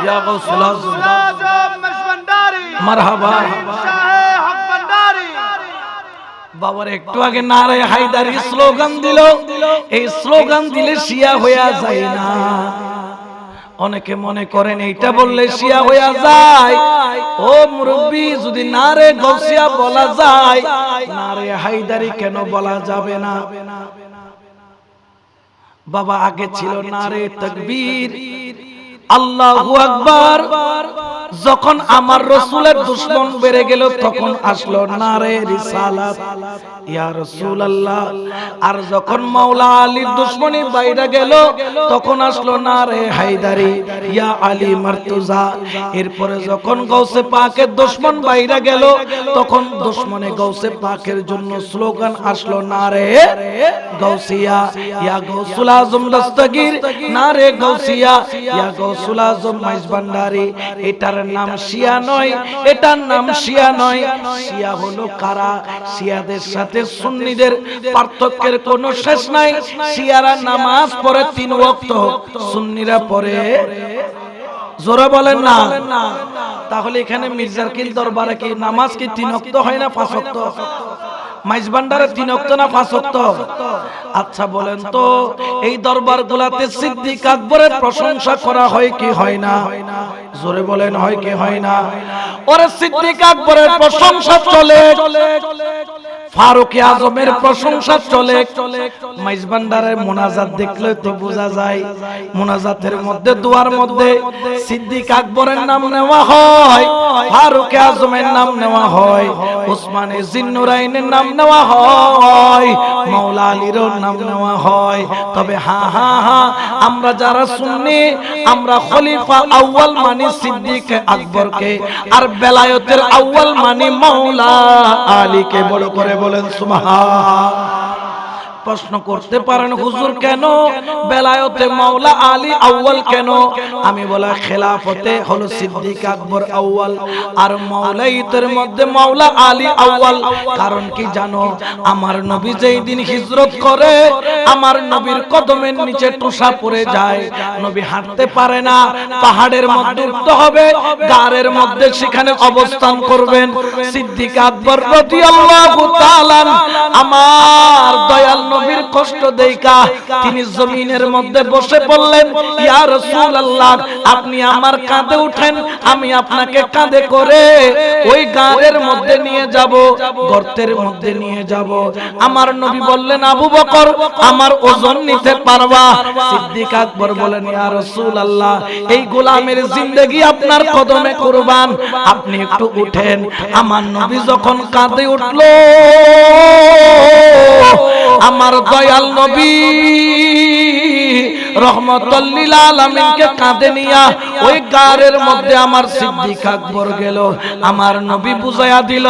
ইয়া গাউসুল আজম মারহাবা বাবার একটু আগে নারে হায়দারি স্লোগান দিল। এই স্লোগান দিলে শিয়া হইয়া যায় না। অনেকে মনে করেন এইটা বললে শিয়া হইয়া যায়। ও মুরব্বি, যদি নারে গাউসিয়া বলা যায়, নারে হায়দারি কেন বলা যাবে না? বাবা আগে ছিল নারে তাকবীর, আল্লাহু আকবার। যখন আমার রাসূলের দুশমন বেড়ে গেল তখন আসলো নারে রিসালাত, ইয়া রাসূলুল্লাহ। আর যখন মাওলা আলীর দুশমনী বাইরে গেল তখন আসলো নারে হায়দারি, ইয়া আলী মারতুজা। এরপরে যখন গাউসে পাকের দুশমন বাইরে গেল তখন দুশমনে গাউসে পাকের জন্য স্লোগান আসলো নারে গাউসিয়া, ইয়া গাউসুল আজম দস্তগীর, নারে গাউসিয়া, ইয়া গাউসুল আজম মাইজভান্ডারী। এটার নাম শিয়া নয়, এটার নাম শিয়া নয়। শিয়া হলো কারা? শিয়াদের সাথে সুন্নিদের পার্থক্যের কোনো শেষ নাই। শিয়ারা নামাজ পড়ে 3 ওয়াক্ত, সুন্নিরা পড়ে, জোরে বলেন না। তাহলে এখানে মির্জাকিল দরবারে কি নামাজ কি 3 ওয়াক্ত হয় না 5 ওয়াক্ত? মাইজভান্ডারে 3 ওয়াক্ত না 5 ওয়াক্ত? আচ্ছা বলেন তো, এই দরবারগুলোতে সিদ্দিক আকবরের প্রশংসা করা হয় কি হয় না? জোরে বলেন, হয় কি হয় না? ওরে সিদ্দিক আকবরের প্রশংসা চলে, ফারুক আজমের প্রশংসা চলে। মাইজভান্ডারের মুনাজাত দেখলে তো বোঝা যায়, মুনাজাতের মধ্যে দোয়ার মধ্যে সিদ্দিক আকবরের নাম নেওয়া হয়, ফারুক আজমের নাম নেওয়া হয়, উসমানে জিন্নুরাইনের নাম নেওয়া হয়, মাওলা আলীর নাম নেওয়া হয়। তবে হ্যাঁ হ্যাঁ হ্যাঁ, আমরা যারা সুন্নি, আমরা খলিফা আউয়াল মানি সিদ্দিক আকবরকে, আর বেলায়েতের আউয়াল মানি মাওলা আলীকে। বড় করে বলেন সুবহান। প্রশ্ন করতে পারেন, হুজুর কেন বেলায়েতে মাওলা আলী আউয়াল কেন? আমি বলা, খেলাফতে হলো সিদ্দিক আকবর আউয়াল, আর মাওলাইতের মধ্যে মাওলা আলী আউয়াল। কারণ কি জানো? আমার নবী যেই দিন হিজরত করে, আমার নবীর কদমের নিচে টোসা পড়ে যায়, নবী হাঁটতে পারে না, পাহাড়ের মধ্যে উঠতে হবে, গারের মধ্যে সেখানে অবস্থান করবেন। সিদ্দিক আকবর রাদিয়াল্লাহু তাআলা আমার দয়াল নবীর কষ্ট দেইখা তিনি জমিনের মধ্যে বসে পড়লেন, ইয়া রাসূলুল্লাহ, আপনি আমার কাঁধে উঠেন, আমি আপনাকে কাঁধে করে ওই গারের মধ্যে নিয়ে যাব, গর্তের মধ্যে নিয়ে যাব। আমার নবী বললেন, আবু বকর, আমার ওজন নিতে পারবা? সিদ্দিক আকবর বলেন, ইয়া রাসূলুল্লাহ, এই গোলামের জিন্দেগি আপনার কদমে কুরবান, আপনি একটু উঠেন। আমার নবী যখন কাঁধে উঠলো, আমার দয়াল নবী রহমাতুল লিল আলামিনকে কাঁধে নিয়া ওই গারের মধ্যে আমার সিদ্দিক আকবর গেল। আমার নবী বুঝাইয়া দিল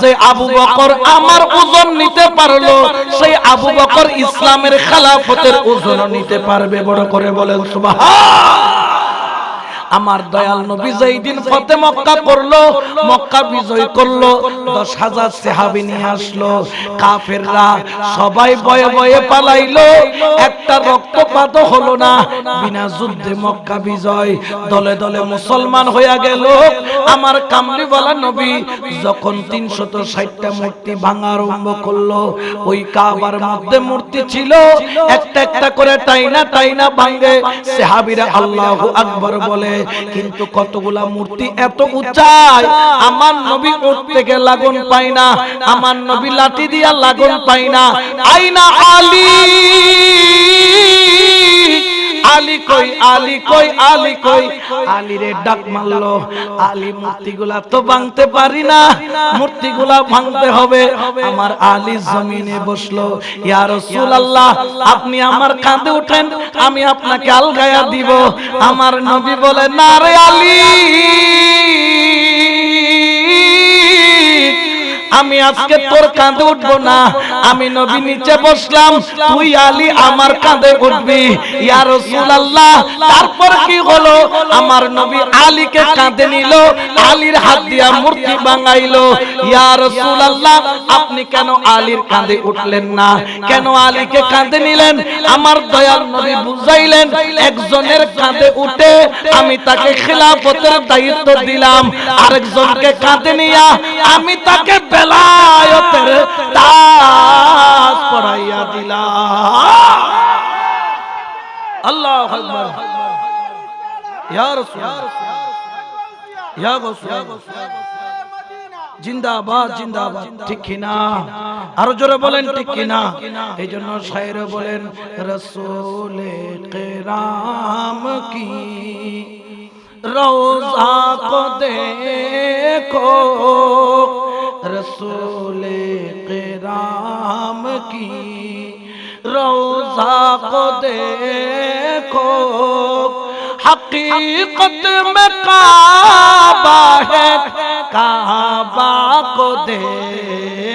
যে আবু বকর আমার ওজন নিতে পারলো, সেই আবু বকর ইসলামের খেলাফতের ওজন নিতে পারবে। বড় করে বলেন সুবহান। আমার দয়াল নবী যেই দিন ফতে মক্কা করলো, মক্কা বিজয় করলো, 10,000 সাহাবী নিয়ে আসলো। কাফেররা সবাই ভয়ে ভয়ে পালাইলো, একটা রক্তপাত হলো না। বিনা যুদ্ধে মক্কা বিজয়, দলে দলে মুসলমান হয়ে গেল। আমার কামলিওয়ালা নবী যখন 360টা মূর্তি ভাঙা আরম্ভ করলো, ওই কাবার মধ্যে মূর্তি ছিল, একটা একটা করে টাইনা টাইনা ভাঙে। সাহাবীরা আল্লাহু আকবার বলে, কিন্তু কতগুলা মূর্তি এত উচ্চায়, আমার নবী উঠ থেকে লাগন পায় না, আমার নবী লাঠি দিয়া লাগন পায় না। আইনা আলী, আলী কই, আলী কই, আলী কই? আলীরে ডাক মারলো। আলী, মূর্তিগুলা তো ভাঙতে পারি না, মূর্তিগুলা ভাঙতে হবে। আমার আলী জমিনে বসলো। ইয়া রাসূলুল্লাহ, আপনি আমার কাঁধে উঠেন, আমি আপনাকে আলগায়া দিব। আমার নবী বলে, না রে আলী, আমি আজকে তোর কাঁধে উঠবো না। আমি নবী নিচে বসলাম, তুই আলী আমার কাঁধে উঠবি। ইয়া রাসূলুল্লাহ, তারপর কি হলো? আমার নবী আলীকে কাঁধে নিল, আলীর হাত দিয়া মূর্তি বানাইলো। ইয়া রাসূলুল্লাহ, আপনি কেন আলীর কাঁধে উঠলেন না? কেন আলীকে কাঁধে নিলেন? আমার দয়াল নবী বুঝাইলেন, একজনের কাঁধে উঠে আমি তাকে খিলাফতের দায়িত্ব দিলাম, আরেকজনকে কাঁধে নিয়া আমি তাকে বেলায়েতের তাজ পরাইয়া দিলাম। আল্লাহু আকবার। ইয়া রাসূল, ইয়া রাসূল, জিন্দাবাদ জিন্দাবাদ, ঠিক কিনা? আরো জোরে বলেন ঠিক কিনা? এই জন্য শায়ের বলেন, রসুলে কেরাম কি রওজা কো দেখো, রসুলে কেরাম কি রওজা কো দেখো, हकीकत में काबा है, काबा को देखो,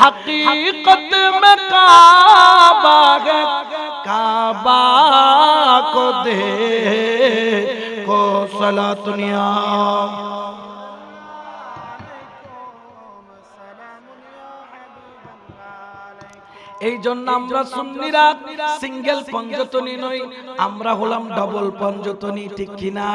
हकीकत में काबा है, काबा को देखो। सलातुनिया এই জন্য আমরা সুন্নিরা সিঙ্গেল পঞ্জতনী নই, আমরা হলাম ডাবল পঞ্জতনী, ঠিক কিনা?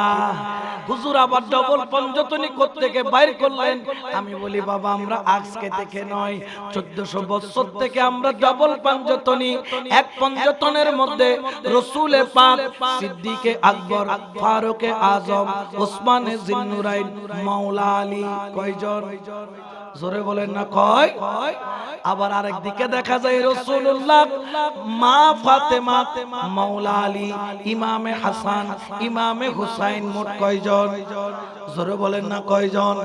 হুজুর আবার ডাবল পঞ্জতনী কোত্থেকে বাইর করলেন? আমি বলি বাবা, আমরা আজকে থেকে নয়, 1400 বছর থেকে আমরা ডাবল পঞ্জতনী। এক পঞ্জতনের মধ্যে রসুলে পাক, সিদ্দিকে আকবর, ফারুকে আজম, ওসমানে জিন্নুরাইন, মাওলা আলী, কয়জন? জোরে বলেন না, কয়? আবার আরেক দিকে দেখা যায় রাসূলুল্লাহ, মা ফাতেমা, মাওলা আলী, ইমামে হাসান, ইমামে হুসাইন, মোট কয়জন? জোরে বলেন না, কয়জন?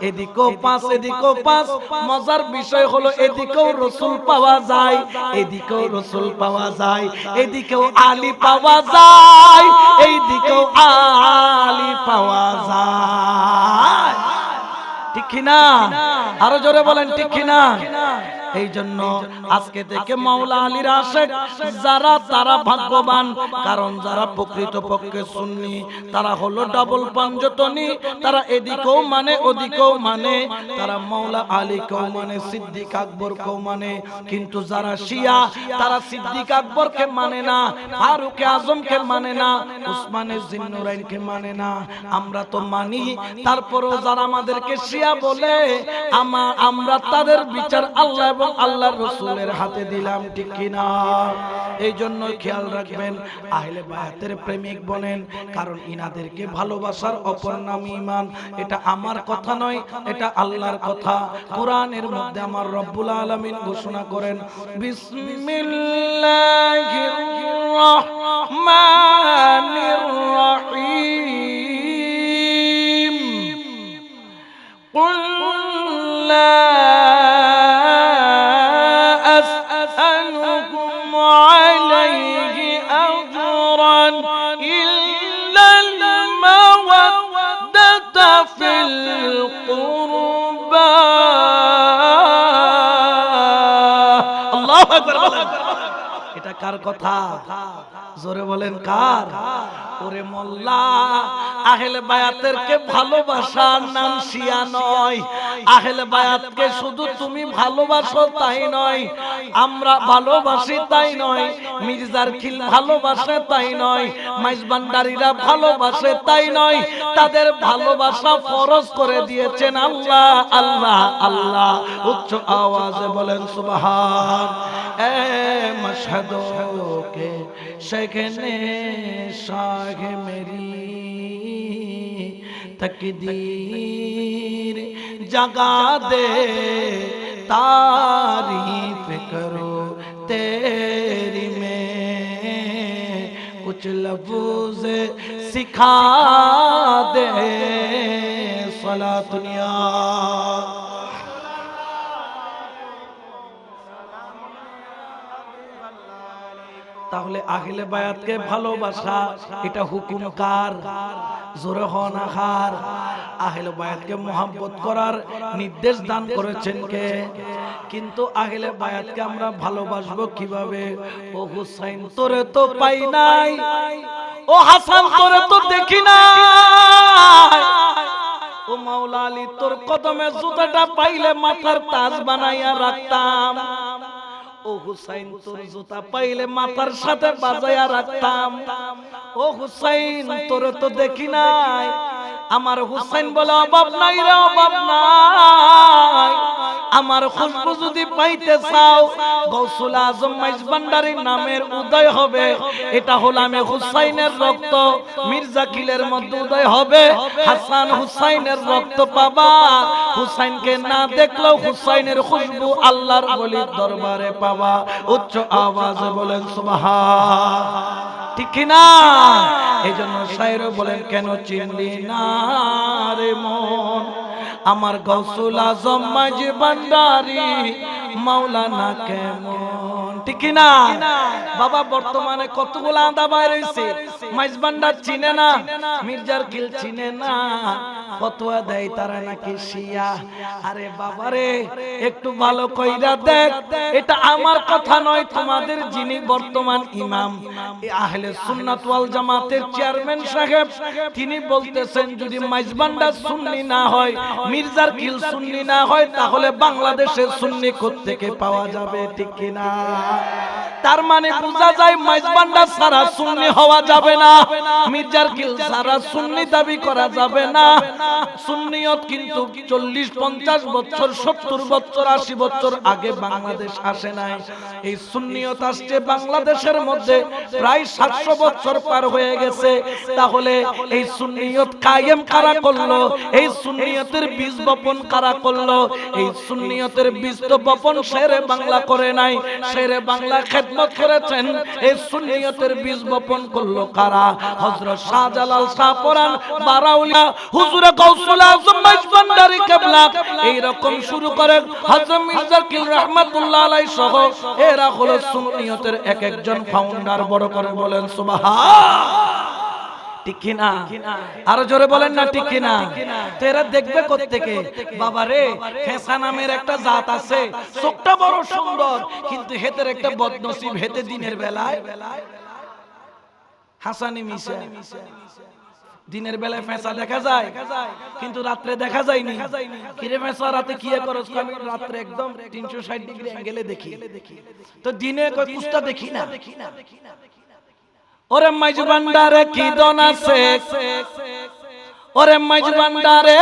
এদিকেও 5, এদিকেও 5। মজার বিষয় হলো এদিকেও রাসূল পাওয়া যায়, এদিকেও রাসূল পাওয়া যায়, এদিকেও আলী পাওয়া যায়, এইদিকেও আলী পাওয়া যায়, ঠিক কিনা? আরো জোরে বলেন ঠিক কিনা? এই জন্য আজকে থেকে মাওলা আলীর আশিক যারা, তারা ভাগ্যবান, কারণ যারা প্রকৃতপক্ষে সুন্নি তারা হলো ডাবল পঞ্জতনী। তারা এদিকেও মানে ওদিকেও মানে, তারা মাওলা আলীকেও মানে, সিদ্দিক আকবরকেও মানে। কিন্তু যারা শিয়া, তারা সিদ্দিক আকবরকে মানে না, ফারুকে আজমকে মানে না, উসমানে জিন্নুরাইনকে মানে না। আমরা তো মানি, তারপরেও যারা আমাদেরকে শিয়া বলে, আমরা তাদের বিচার আল্লাহ এবং আল্লাহর রাসূলের হাতে দিলাম, ঠিক কিনা? এই জন্য খেয়াল রাখবেন, আহলে বায়াতের প্রেমিক বলেন, কারণ ইনাদেরকে ভালোবাসার অপর নাম ঈমান। এটা আমার কথা নয়, এটা আল্লাহর কথা। কোরআনের মধ্যে আমার রব্বুল আলামিন ঘোষণা করেন, বিসমিল্লাহির রহমানির রহিম, কুল লা এটা কার কথা? জোরে বলেন কার? ওরে মোল্লা, আহলে বায়াতেরকে ভালোবাসার নাম শিয়া নয়। আহলে বায়াতকে শুধু তুমি ভালোবাসো তাই নয়, আমরা ভালোবাসি তাই নয়, মির্জার খিল ভালোবাসে তাই নয়, মাইজবান্ডারিরা ভালোবাসে তাই নয়, তাদের ভালোবাসা ফরজ করে দিয়েছেন আল্লাহ। আল্লাহ আল্লাহ, উচ্চ আওয়াজে বলেন সুবহান। এ মশহদো কে শখনে শাহ মেরি तकदीर जगा दे, तारीफ करो तेरी में, कुछ लफ्ज़ सिखा दे। सलातुनिया তাহলে আহলে বায়াতকে ভালোবাসা এটা হুকুম কার? জোরে হন আহার। আহলে বায়াতকে মোহাব্বত করার নির্দেশ দান করেছেন কে? কিন্তু আহলে বায়াতকে আমরা ভালোবাসবো কিভাবে? ও হুসাইন তোরে তো পাই নাই, ও হাসান তোরে তো দেখি নাই, ও মাওলা আলী তোর কদমে জুতাটা পাইলে মাথার তাজ বানাইয়া রাখতাম, ও হুসাইন তোর জুতা পাইলে মাথার সাথে বাজাইয়া রাখতাম, ও হুসাইন তোরে তো দেখি নাই। আমার হুসাইন বলে অভাব নাই রে, অভাব নাই। আমার খুশবু যদি পাইতে চাও, গৌসুল আজম মাইজভান্ডারী নামের উদয় হবে। এটা হলো আমি হুসাইনের রক্ত, মির্জা কিলের মধ্যে উদয় হবে। হাসান হুসাইনের রক্ত পাবা। হুসাইনকে না দেখলেও হুসাইনের খুশবু আল্লাহর ওলির দরবারে পাবা। উচ্চ আওয়াজে বলেন সুবহান। ঠিক কি না? এই জন্য শায়ের বলেন, কেন চিনলি না রে মন আমার গৌসুল আজম মাইজভান্ডারী মাওলানা কেমন? ঠিক না বাবা? বর্তমানে কতগুলো আদা বাইর হইছে, মাইজভান্ডার চিনে না, মির্জার কিল চিনে না, ফতোয়া দেয় তারা নাকি শিয়া। আরে বাবারে একটু ভালো কইরা দেখ, এটা আমার কথা নয়, তোমাদের যিনি বর্তমান ইমাম আহলে সুন্নাত ওয়াল জামাতের চেয়ারম্যান সাহেব, তিনি বলতেছেন যদি মাইজভান্ডার সুন্নি না হয়, মির্জার কিল সুন্নি না হয়, তাহলে বাংলাদেশের সুন্নি কোত্থেকে পাওয়া যাবে? ঠিক কিনা? তার মানে বোঝা যায় মাইজভান্ডার ছাড়া সুন্নি হওয়া যাবে না, মির্জার কিল ছাড়া সুন্নি দাবি করা যাবে না। সুন্নিয়ত কিন্তু 40-50 বছর, 70 বছর, 80 বছর আগে বাংলাদেশ আসে নাই। এই সুন্নিয়ত আসছে বাংলাদেশের মধ্যে প্রায় 700 বছর পার হয়ে গেছে। তাহলে এই সুন্নিয়ত কায়েম কারা করলো? এই সুন্নিয়তের বীজ বপন কারা করলো? এই সুন্নিয়তের বীজ তো বপন শেরে বাংলা করে নাই, শেরে বাংলা খেদমত করেছেন। এই সুন্নিয়তের বীজ বপন করলো কারা? হযরত শাহজালাল শাহপরান বারাউলিয়া হুজুরে গৌসুল আজম মাইজভান্ডারী কিবলা, এই রকম শুরু করে হযরত মির্জা কিল রাহমাতুল্লাহ আলাইহি সহ এরা হলো সুন্নিয়তের এক একজন ফাউন্ডার। বড় করে বলেন সুবহান। ঠিক কি না? আরো জোরে বলেন না ঠিক কি না? তো এরা দেখবে কোত্থেকে? বাবা রে, ফেসা নামের একটা জাত আছে, চোখটা বড় সুন্দর, কিন্তু হেতের একটা বদনসিব, হেতে দিনের বেলায় হাসানি মিশা। দিনের বেলায় ফেসা দেখা যায়, কিন্তু রাত্রে দেখা যায়নি। কিরে ফেসা রাতে কি করছ? আমি রাত্রে একদম 360 ডিগ্রি অ্যাঙ্গেলে দেখি, তো দিনে কই কুস্তা দেখি না। ওরে মাইজভান্ডারে কি দন আছে, ওরে মাইজভান্ডারে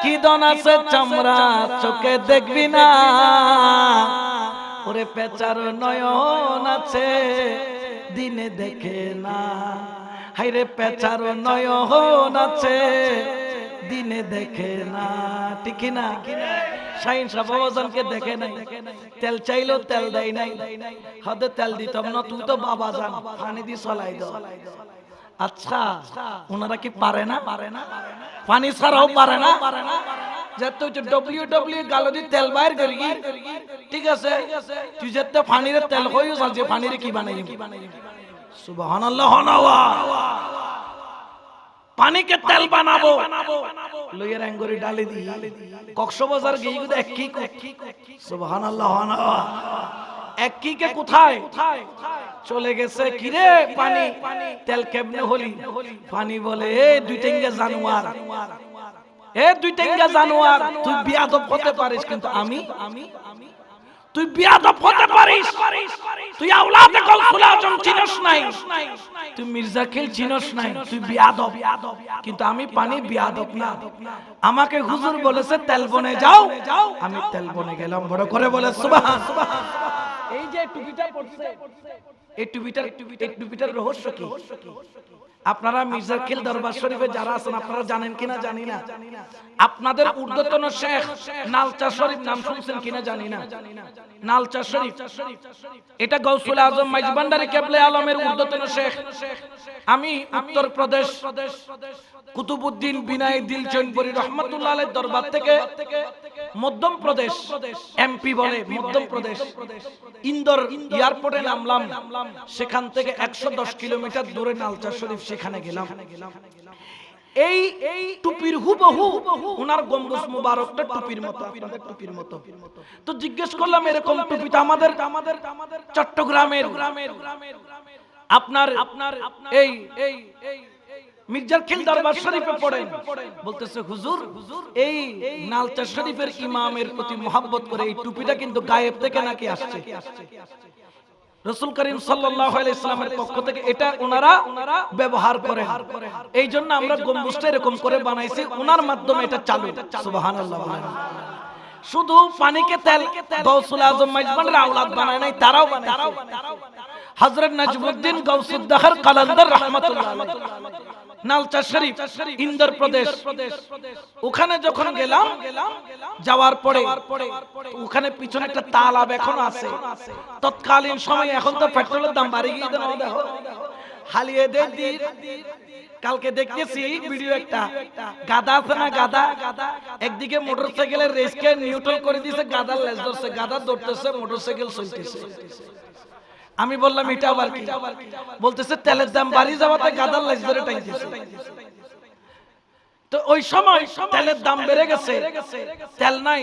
কি দন আছে, চামড়া চোখে দেখবি না। ওরে পেচার নয়ন আছে, দিনে দেখে না। হাইরে পেচার নয়ন আছে, দিনে দেখে না। ঠিক না? শাহিন শাহবাজানকে দেখে নাই, তেল চাইলেও তেল দেয় নাই। হদে তেল দিতাম না, তুই তো বাবা জান, পানি দিয়ে চলাই দাও। আচ্ছা, ওনারা কি পারে না? পানি ছাড়াও পারে না? যেহেতু ডব্লিউ গালদি তেল বাইর করি, ঠিক আছে, তুই যেতে পানির তেল হইও যে পানির কি বানাই? সুবহানাল্লাহ। পানিকে তেল বানাবো, লইয়ের অ্যাঙ্গরি ডালে দি কক্সবাজার গিয়ে গুদে এক কি। সুবহানাল্লাহ। এক কি কে কোথায় চলে গেছে? কিরে পানি তেল কেমনে হলি? পানি বলে এ দুই টেঙ্গা জানোয়ার, এ দুই টেঙ্গা জানোয়ার, তুই বিয়াদব হতে পারিস, কিন্তু আমি তুই বিয়াদব হতে পারিস। তুই আওলাদে গৌসুল আজম চিনস নাই, তুই মির্জা কিল চিনস নাই, তুই বিয়াদব। কিন্তু আমি পানি বিয়াদব না। আমাকে হুজুর বলেছে তেল বনে যাও, আমি তেল বনে গেলাম। বড় করে বলে সুবহান। এই যে টুপিটা পড়ছে, এই টুপিটার রহস্য কি? আপনারা মির্জা কিল দরবার শরীফে যারা আছেন, আপনারা জানেন কিনা জানি না। আপনাদের ঊর্ধ্বতন শেখ নালচা শরীফ নাম শুনছেন কিনা জানি না। নালচা শরীফ, এটা গাউসুল আজম মাইজভান্ডারী কেবলে আলমের ঊর্ধ্বতন শেখ। আমি উত্তর প্রদেশ কুতুবউদ্দিন বিনাই দিলচনপুরি রহমাতুল্লাহ আলাইহির দরবার থেকে মধ্যম প্রদেশ এমপি বলে মধ্যম প্রদেশ ইন্দোর এয়ারপোর্টে নামলাম। সেখান থেকে 110 কিলোমিটার দূরে নালচা শরীফ, সেখানে গেলাম। এই টুপির হুবহু ওনার গম্বুজ মুবারকটা টুপির মতো, আপনাদের টুপির মতো। তো জিজ্ঞেস করলাম এরকম টুপি তো আমাদের চট্টগ্রামের আপনার এই মির্জার খিল দরবার শরীফে পড়েন। বলতেছে হুজুর এই নালচা শরীফের ইমামের প্রতি মহব্বত করে এই টুপিটা কিন্তু গায়েব থেকে নাকি আসছে। রাসূল করিম সাল্লাল্লাহু আলাইহি ওয়াসাল্লামের পক্ষ থেকে এটা ওনারা ব্যবহার করেন। এই জন্য আমরা গম্বুজটা এরকম করে বানাইছি, ওনার মাধ্যমে এটা চালু। সুবহানাল্লাহ বলেন। শুধু পানিকে তেল গাউসুল আজম মাইজভান্ডারী আওলাদ বানায় নাই, তারাও বানায়। হযরত নজমুদ্দিন গাউসুদ্দাহর কালান্দার রাহমাতুল্লাহ আলাইহি নালচা শরীফ ইন্দোর প্রদেশ, ওখানে যখন গেলাম, যাওয়ার পরে ওখানে পিছনে একটা তালাব এখনো আছে। তৎকালীন সময়, এখন তো পেট্রোলের দাম বাড়ি গিয়ে দেখো হালিয়ে দিয়ে কালকে দেখতেছি ভিডিও, একটা গাদা আছে না, গাদা একদিকে মোটরসাইকেলের রেসকে নিউট্রাল করে দিয়েছে, গাদার লেজ ধরছে, গাদা ধরতেছে, মোটরসাইকেল চলতেছে। আমি বললাম এটা আবার কি? বলতেছে তেলের দাম বাড়ি যাওয়াতে গাদার লেজ ধরে টাইতেছে। তো ওই সময় তেলের দাম বেড়ে গেছে, তেল নাই।